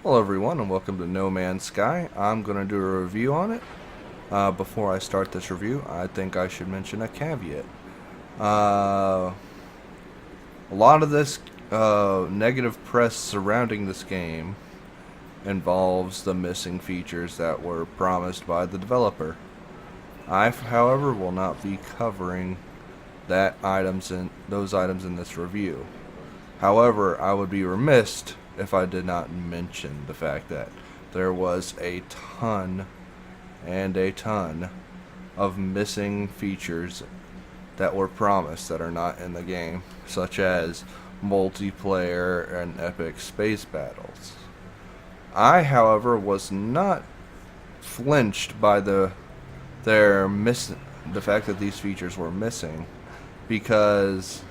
Hello everyone and welcome to No Man's Sky. I'm going to do a review on it. Before I start this review, I think I should mention a caveat. A lot of this negative press surrounding this game involves the missing features that were promised by the developer. I, however, will not be covering those items in this review. However, I would be remiss if I did not mention the fact that there was a ton and a ton of missing features that were promised that are not in the game, such as multiplayer and epic space battles. I, however, was not flinched by the fact that these features were missing, because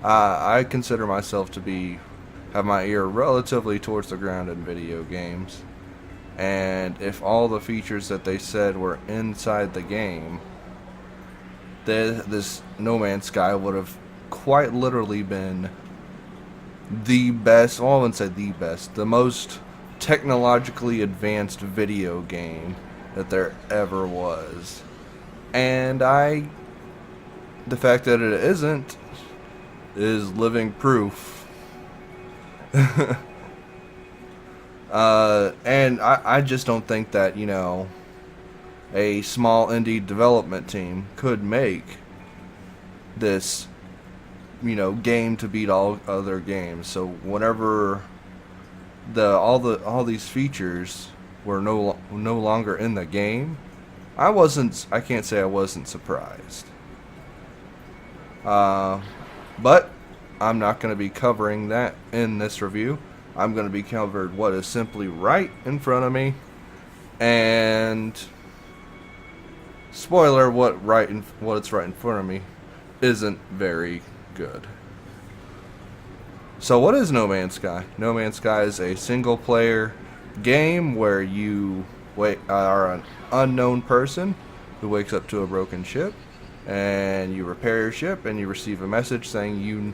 I consider myself to have my ear relatively towards the ground in video games, and if all the features that they said were inside the game, this No Man's Sky would have quite literally been the best, well, I wouldn't say the best, the most technologically advanced video game that there ever was. And the fact that it isn't is living proof. And I just don't think that, a small indie development team could make this, game to beat all other games. So whenever all these features were no longer in the game, I can't say I wasn't surprised. But I'm not going to be covering that in this review. I'm going to be covering what is simply right in front of me, and spoiler, what's right in front of me isn't very good. So what is No Man's Sky? No Man's Sky is a single player game where you are an unknown person who wakes up to a broken ship, and you repair your ship, and you receive a message saying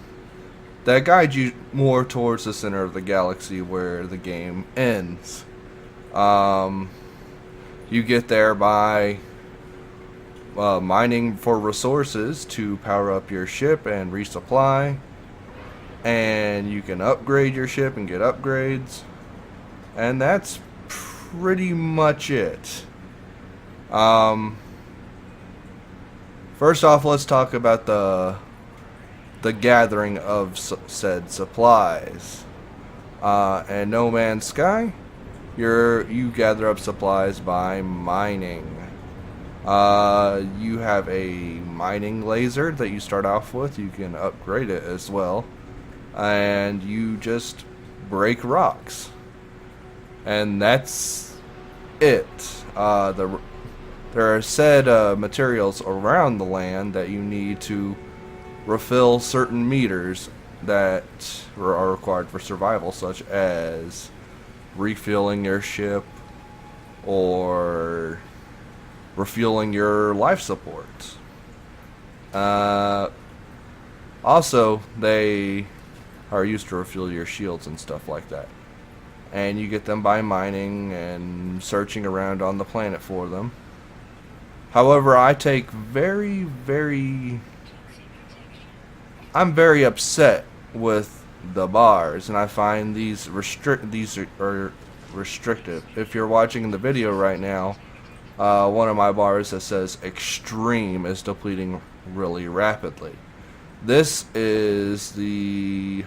that guides you more towards the center of the galaxy where the game ends. You get there by mining for resources to power up your ship and resupply, and you can upgrade your ship and get upgrades, and that's pretty much it. First off, let's talk about the gathering of said supplies. And No Man's Sky, you gather up supplies by mining. You have a mining laser that you start off with. You can upgrade it as well, and you just break rocks, and that's it. There are said materials around the land that you need to refill certain meters that are required for survival, such as refueling your ship or refueling your life support. Also, they are used to refuel your shields and stuff like that. And you get them by mining and searching around on the planet for them. However, I'm very upset with the bars, and I find these are restrictive. If you're watching the video right now, one of my bars that says extreme is depleting really rapidly. This is the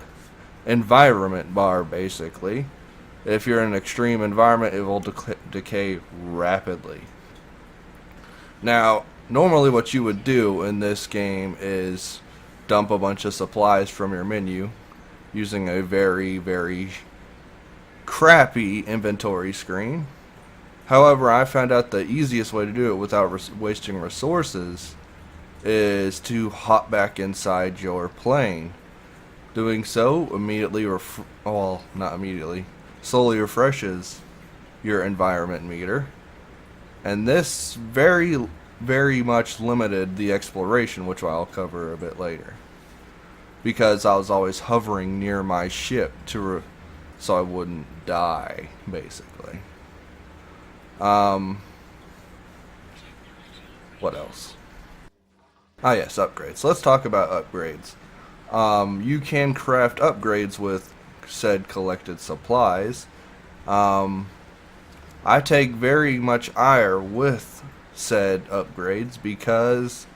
environment bar, basically. If you're in an extreme environment, it will decay rapidly. Now, normally what you would do in this game is dump a bunch of supplies from your menu using a very, very crappy inventory screen. However, I found out the easiest way to do it without wasting resources is to hop back inside your plane. Doing so immediately, not immediately, slowly refreshes your environment meter, and this very, very much limited the exploration, which I'll cover a bit later, because I was always hovering near my ship to so I wouldn't die, basically. Um, what else? Ah, yes, upgrades. Let's talk about upgrades. You can craft upgrades with said collected supplies. Um, I take very much ire with said upgrades because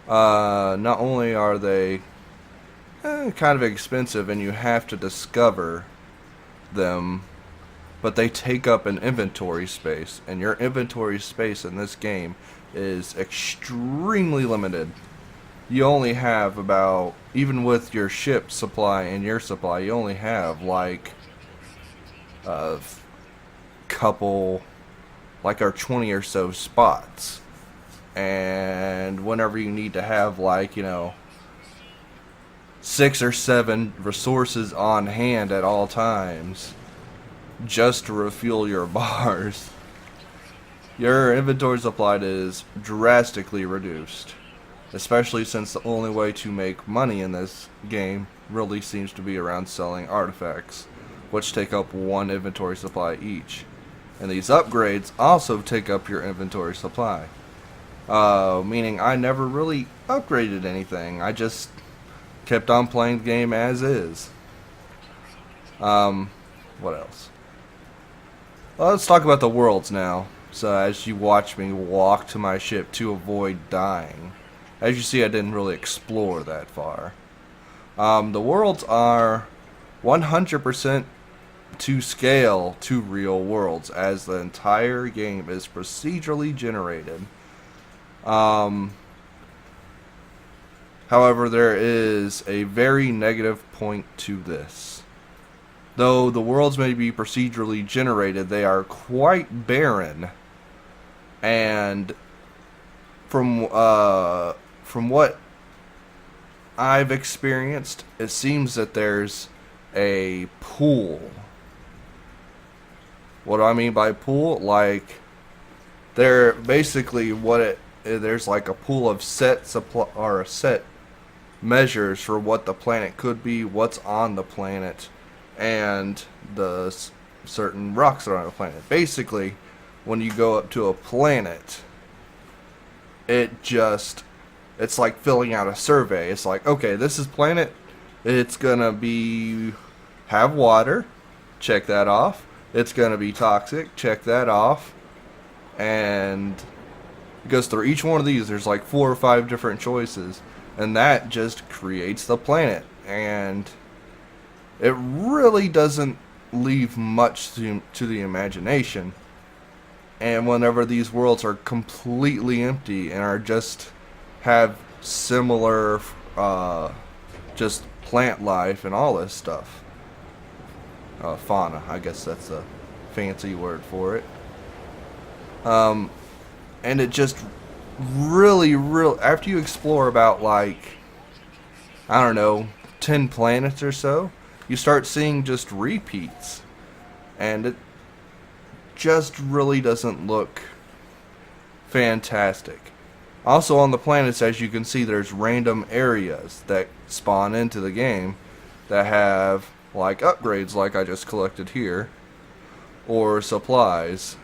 not only are they kind of expensive and you have to discover them, but they take up an inventory space, and your inventory space in this game is extremely limited. You only have about, even with your ship supply and your supply, you only have like a couple, like our 20 or so spots. And whenever you need to have like, 6 or 7 resources on hand at all times just to refuel your bars, your inventory supply is drastically reduced. Especially since the only way to make money in this game really seems to be around selling artifacts, which take up 1 inventory supply each. And these upgrades also take up your inventory supply. Meaning I never really upgraded anything. I just kept on playing the game as is. What else? Well, let's talk about the worlds now. So as you watch me walk to my ship to avoid dying. As you see, I didn't really explore that far. The worlds are 100% to scale to real worlds, as the entire game is procedurally generated. However, there is a very negative point to this. Though the worlds may be procedurally generated, they are quite barren, and from what I've experienced, it seems that there's a pool. What do I mean by pool? Like, they're basically there's like a pool of set supply or set measures for what the planet could be, what's on the planet, and the certain rocks that are on the planet. Basically, when you go up to a planet, it's like filling out a survey. It's like, okay, this is planet. It's gonna have water. Check that off. It's gonna be toxic. Check that off. And it goes through each one of these. There's like 4 or 5 different choices, and that just creates the planet. And it really doesn't leave much to the imagination. And whenever these worlds are completely empty and are just have similar just plant life and all this stuff, fauna, I guess that's a fancy word for it, and it just really after you explore about like, I don't know, 10 planets or so, you start seeing just repeats, and it just really doesn't look fantastic. Also on the planets, as you can see, there's random areas that spawn into the game that have like upgrades like I just collected here, or supplies.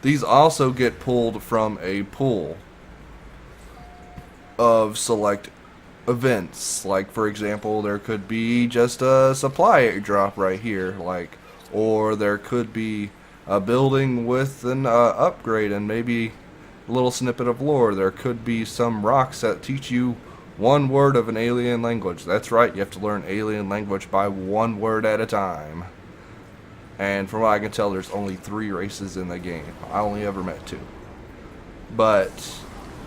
These also get pulled from a pool of select events. Like, for example, there could be just a supply drop right here, like, or there could be a building with an upgrade and maybe a little snippet of lore. There could be some rocks that teach you 1 word of an alien language. That's right, you have to learn alien language by 1 word at a time. And from what I can tell, there's only 3 races in the game. I only ever met 2. But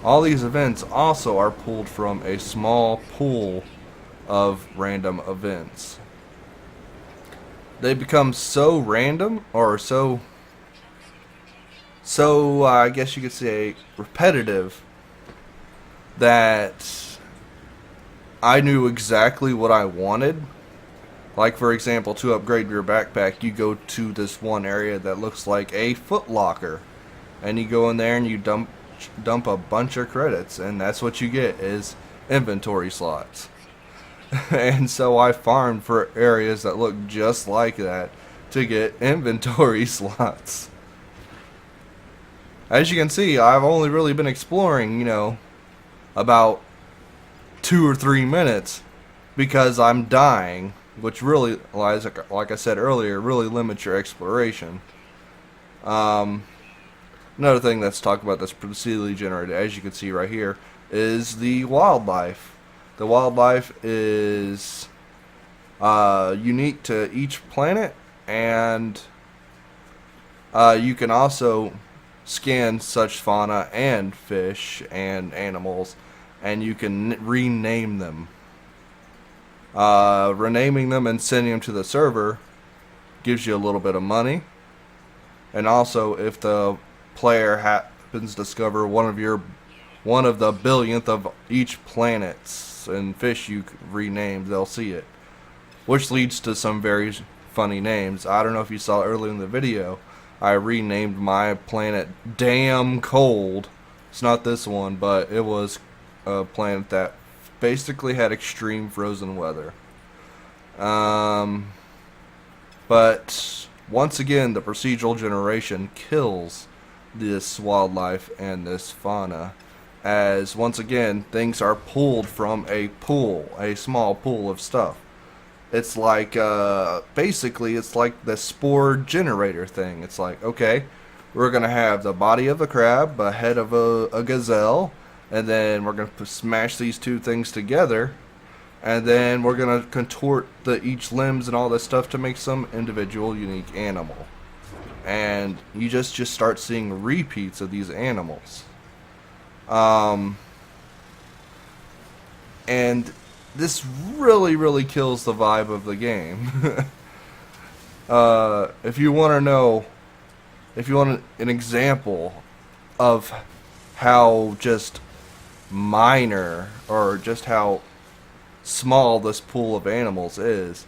all these events also are pulled from a small pool of random events. They become so random, or so I guess you could say repetitive, that I knew exactly what I wanted. Like, for example, to upgrade your backpack, you go to this one area that looks like a Foot Locker, and you go in there and you dump a bunch of credits, and that's what you get is inventory slots. And so I farmed for areas that look just like that to get inventory slots. As you can see, I've only really been exploring, about 2 or 3 minutes because I'm dying, which really, like I said earlier, really limits your exploration. Another thing that's talked about that's procedurally generated, as you can see right here, is the wildlife. The wildlife is unique to each planet, and you can also scan such fauna and fish and animals, and you can rename them. Renaming them and sending them to the server gives you a little bit of money, and also if the player happens to discover one of the billionth of each planets and fish you renamed, they'll see it, which leads to some very funny names. I don't know if you saw earlier in the video, I renamed my planet Damn Cold. It's not this one, but it was a planet that basically had extreme frozen weather. But once again, the procedural generation kills this wildlife and this fauna, as once again things are pulled from a pool, a small pool of stuff. It's like basically it's like the spore generator thing. It's like, okay, we're gonna have the body of a crab, a head of a gazelle, and then we're gonna smash these two things together, and then we're gonna contort each limbs and all this stuff to make some individual unique animal. And you just start seeing repeats of these animals. And this really kills the vibe of the game. If you want to know, if you want an example of how just minor or just how small this pool of animals is,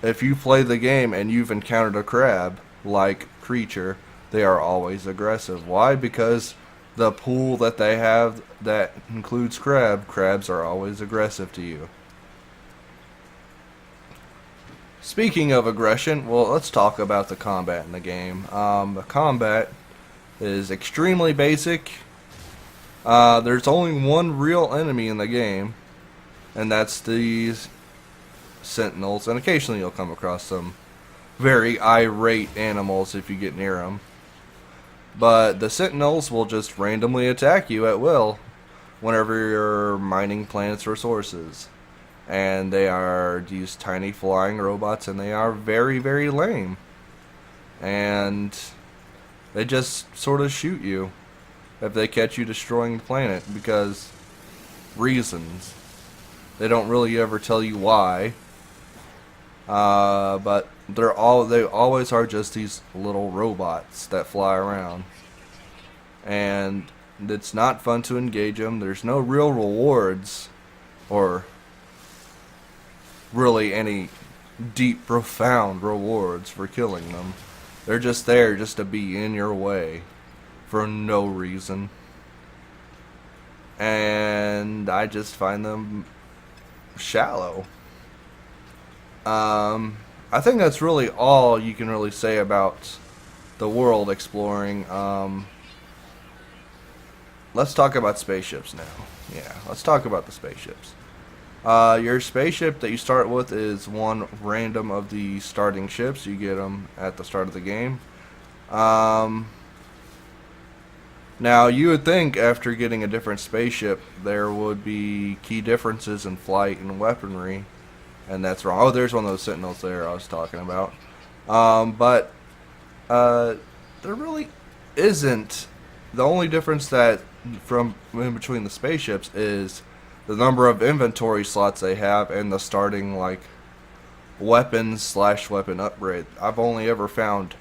if you play the game and you've encountered a crab-like creature, they are always aggressive. Why? Because the pool that they have that includes crabs are always aggressive to you. Speaking of aggression, well, let's talk about the combat in the game. The combat is extremely basic. There's only one real enemy in the game, and that's these sentinels, and occasionally you'll come across some very irate animals if you get near them. But the sentinels will just randomly attack you at will whenever you're mining planets for sources. And they are these tiny flying robots, and they are very lame. And they just sort of shoot you if they catch you destroying the planet, because reasons. They don't really ever tell you why. But they always are just these little robots that fly around, and it's not fun to engage them. There's no real rewards or really any deep, profound rewards for killing them. They're just there just to be in your way for no reason, and I just find them shallow. I think that's really all you can really say about the world exploring. Let's talk about spaceships now. Yeah, let's talk about the spaceships. Your spaceship that you start with is one random of the starting ships. You get them at the start of the game. Now, you would think after getting a different spaceship there would be key differences in flight and weaponry. And that's wrong. Oh, there's one of those sentinels there I was talking about. But there really isn't. The only difference that from in between the spaceships is the number of inventory slots they have and the starting weapons/weapon upgrade. I've only ever found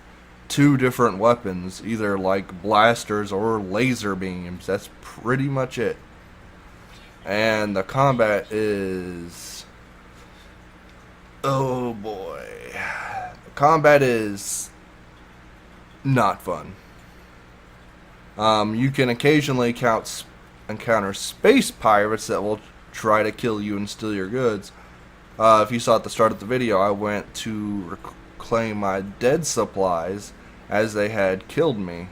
2 different weapons, either like blasters or laser beams. That's pretty much it. And the combat is, oh boy, combat is not fun. You can occasionally encounter space pirates that will try to kill you and steal your goods. If you saw at the start of the video, I went to reclaim my dead supplies as they had killed me.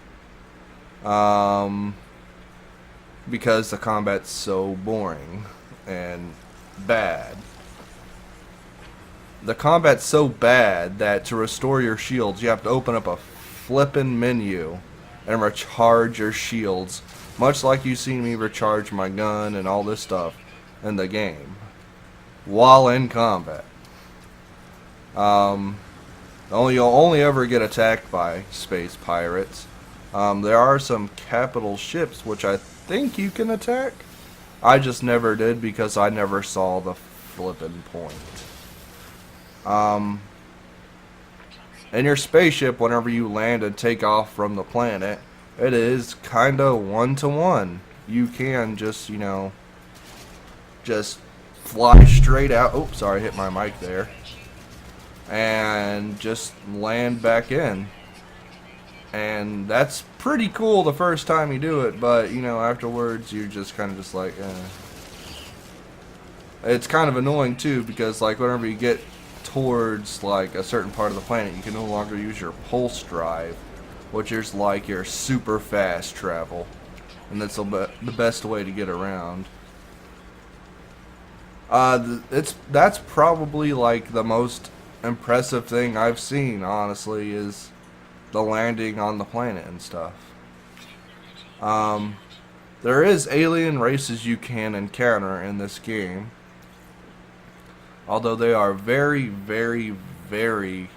Because the combat's so boring and bad. The combat's so bad that to restore your shields, you have to open up a flippin' menu and recharge your shields, much like you see me recharge my gun and all this stuff in the game while in combat. You'll only ever get attacked by space pirates. There are some capital ships which I think you can attack. I just never did because I never saw the flippin' point. In your spaceship, whenever you land and take off from the planet, it is kinda 1-to-1. You can just, just fly straight out. Oh, sorry, I hit my mic there. And just land back in. And that's pretty cool the first time you do it, but, afterwards you're just kind of just like, It's kind of annoying, too, because, like, whenever you get towards, like, a certain part of the planet, you can no longer use your pulse drive, which is like your super fast travel. And that's the best way to get around. That's probably, like, the most impressive thing I've seen, honestly, is the landing on the planet and stuff. There is alien races you can encounter in this game, although they are very, very, very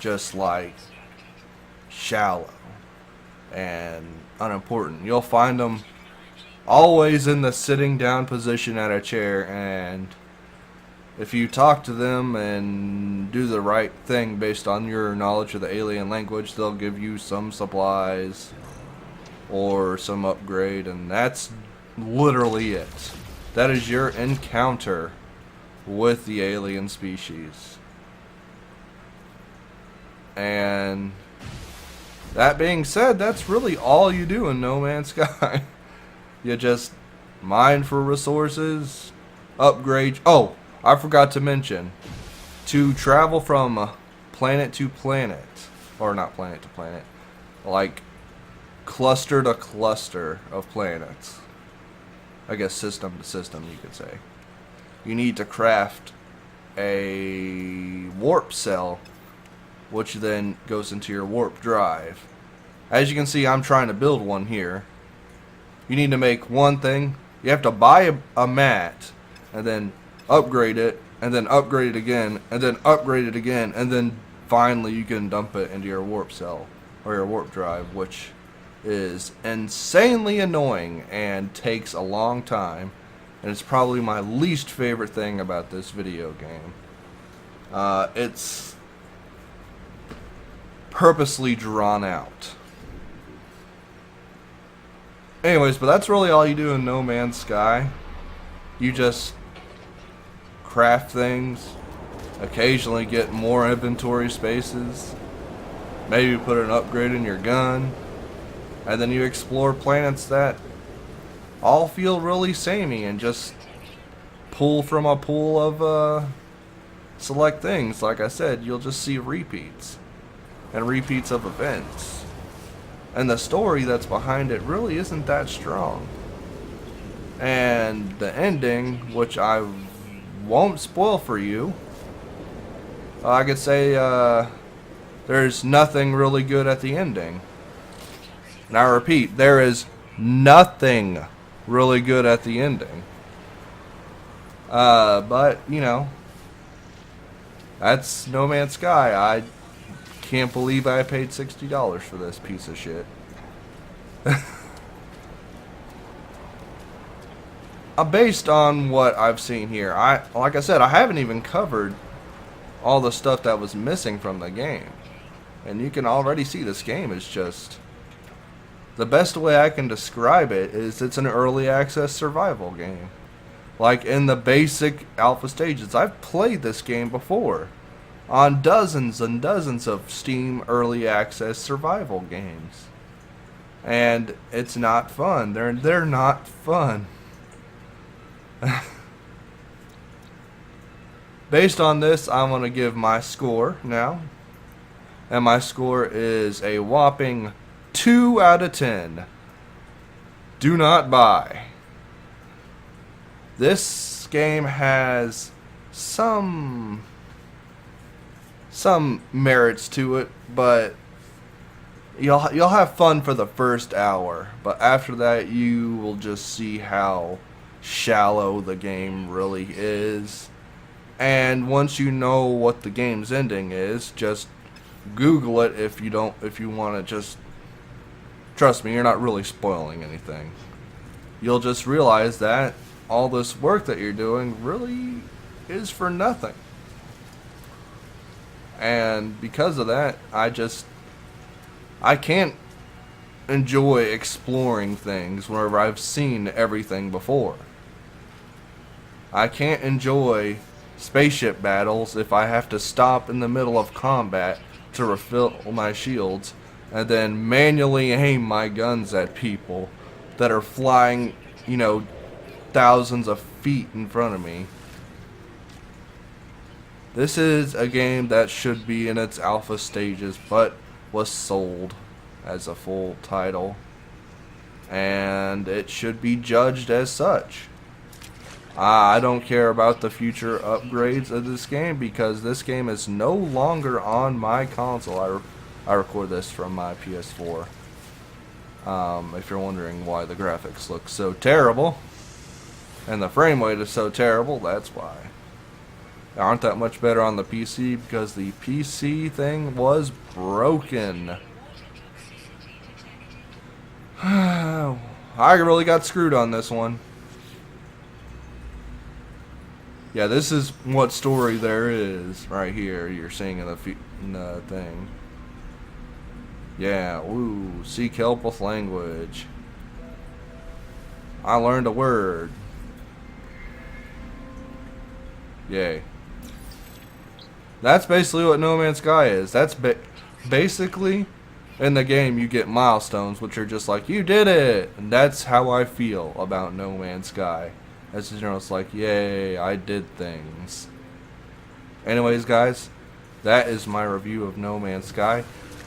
just like shallow and unimportant. You'll find them always in the sitting down position at a chair, and if you talk to them and do the right thing based on your knowledge of the alien language, they'll give you some supplies or some upgrade, and that's literally it. That is your encounter with the alien species. And that being said, that's really all you do in No Man's Sky. You just mine for resources, upgrade. Oh, I forgot to mention, to travel from planet to planet, or not planet to planet, like cluster to cluster of planets, I guess system to system you could say, you need to craft a warp cell, which then goes into your warp drive. As you can see, I'm trying to build one here. You need to make one thing. You have to buy a mat, and then upgrade it, and then upgrade it again, and then upgrade it again, and then finally you can dump it into your warp cell, or your warp drive, which is insanely annoying and takes a long time, and it's probably my least favorite thing about this video game. It's purposely drawn out. Anyways, but that's really all you do in No Man's Sky. You just craft things, occasionally get more inventory spaces, maybe put an upgrade in your gun, and then you explore planets that all feel really samey and just pull from a pool of select things. Like I said, you'll just see repeats and repeats of events, and the story that's behind it really isn't that strong. And the ending, which I won't spoil for you, I could say there's nothing really good at the ending. And I repeat, there is nothing really good at the ending. But, that's No Man's Sky. I can't believe I paid $60 for this piece of shit. Based on what I've seen here, like I said, I haven't even covered all the stuff that was missing from the game. And you can already see this game is just... The best way I can describe it is it's an early access survival game. Like in the basic alpha stages. I've played this game before on dozens and dozens of Steam early access survival games. And it's not fun. They're not fun. based on this, I'm going to give my score now. And my score is a whopping 2 out of 10. Do not buy. This game has some merits to it, but you'll have fun for the first hour, but after that you will just see how shallow the game really is. And once you know what the game's ending is, just Google it if you want to. Just trust me, you're not really spoiling anything. You'll just realize that all this work that you're doing really is for nothing. And because of that, I can't enjoy exploring things whenever I've seen everything before. I can't enjoy spaceship battles if I have to stop in the middle of combat to refill my shields and then manually aim my guns at people that are flying, thousands of feet in front of me. This is a game that should be in its alpha stages, but was sold as a full title, and it should be judged as such. I don't care about the future upgrades of this game because this game is no longer on my console. I record this from my PS4. If you're wondering why the graphics look so terrible and the frame rate is so terrible, that's why. They aren't that much better on the PC because the PC thing was broken. I really got screwed on this one. Yeah, this is what story there is right here. You're seeing in the thing. Yeah, ooh, seek help with language. I learned a word. Yay. That's basically what No Man's Sky is. That's basically, in the game you get milestones, which are just like, you did it! And that's how I feel about No Man's Sky. As it's like, yay, I did things. Anyways, guys, that is my review of No Man's Sky.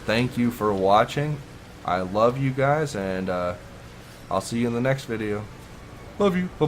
Thank you for watching. I love you guys, and I'll see you in the next video. Love you. Bye-bye.